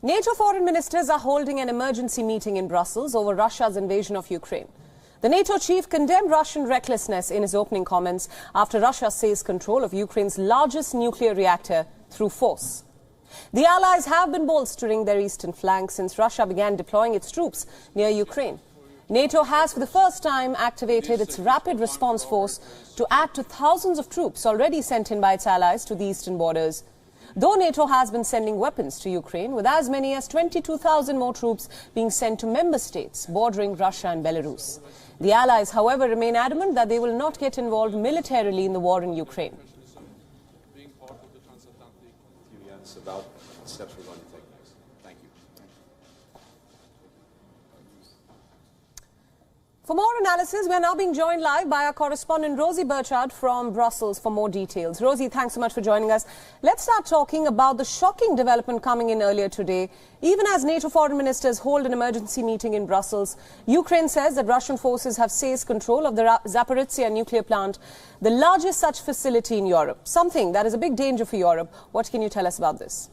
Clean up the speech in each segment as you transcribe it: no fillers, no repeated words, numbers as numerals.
NATO foreign ministers are holding an emergency meeting in Brussels over Russia's invasion of Ukraine. The NATO chief condemned Russian recklessness in his opening comments after Russia seized control of Ukraine's largest nuclear reactor through force. The allies have been bolstering their eastern flank since Russia began deploying its troops near Ukraine. NATO has for the first time activated its rapid response force to add to thousands of troops already sent in by its allies to the eastern borders. Though NATO has been sending weapons to Ukraine, with as many as 22,000 more troops being sent to member states bordering Russia and Belarus. The allies, however, remain adamant that they will not get involved militarily in the war in Ukraine. Being part of the transatlantic unions about steps we're going to take next. Thank you. For more analysis, we are now being joined live by our correspondent Rosie Burchard from Brussels for more details. Rosie, thanks so much for joining us. Let's start talking about the shocking development coming in earlier today. Even as NATO foreign ministers hold an emergency meeting in Brussels, Ukraine says that Russian forces have seized control of the Zaporizhzhia nuclear plant, the largest such facility in Europe, something that is a big danger for Europe. What can you tell us about this?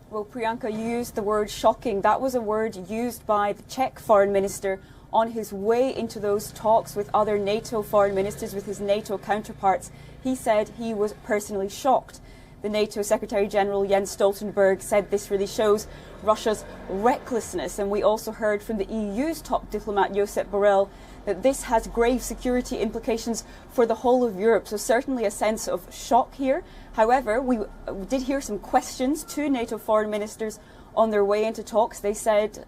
Well, Priyanka, you used the word shocking. That was a word used by the Czech foreign minister on his way into those talks with other NATO foreign ministers, with his NATO counterparts. He said he was personally shocked. The NATO Secretary General Jens Stoltenberg said this really shows Russia's recklessness. And we also heard from the EU's top diplomat, Josep Borrell, that this has grave security implications for the whole of Europe. So certainly a sense of shock here. However, we did hear some questions to NATO foreign ministers on their way into talks. They said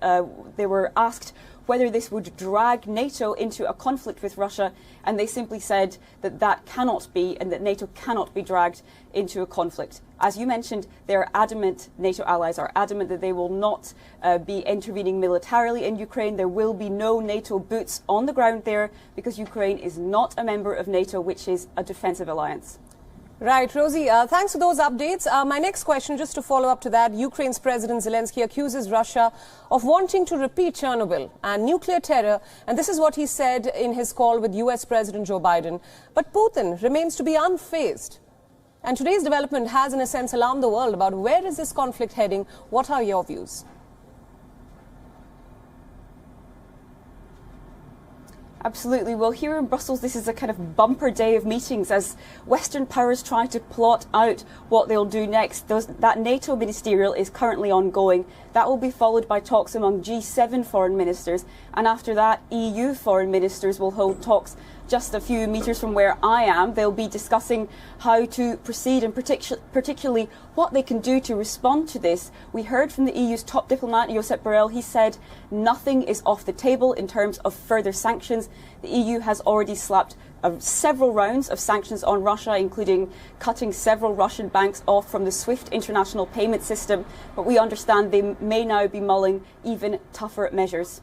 they were asked whether this would drag NATO into a conflict with Russia, and they simply said that that cannot be, and that NATO cannot be dragged into a conflict. As you mentioned, they're adamant, NATO allies are adamant that they will not be intervening militarily in Ukraine. There will be no NATO boots on the ground there because Ukraine is not a member of NATO, which is a defensive alliance. Right, Rosie, thanks for those updates. My next question, just to follow up to that, Ukraine's President Zelensky accuses Russia of wanting to repeat Chernobyl and nuclear terror, and this is what he said in his call with US President Joe Biden. But Putin remains to be unfazed. And today's development has, in a sense, alarmed the world about where is this conflict heading. What are your views? Absolutely. Well, here in Brussels, this is a kind of bumper day of meetings as Western powers try to plot out what they'll do next. That NATO ministerial is currently ongoing. That will be followed by talks among G7 foreign ministers. And after that, EU foreign ministers will hold talks just a few metres from where I am. They'll be discussing how to proceed and particularly what they can do to respond to this. We heard from the EU's top diplomat, Josep Borrell. He said nothing is off the table in terms of further sanctions. The EU has already slapped several rounds of sanctions on Russia, including cutting several Russian banks off from the SWIFT international payment system. But we understand they may now be mulling even tougher measures.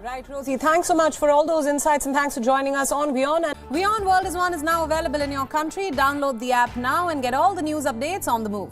Right, Rosie, thanks so much for all those insights and thanks for joining us on WION. And WION World is One is now available in your country. Download the app now and get all the news updates on the move.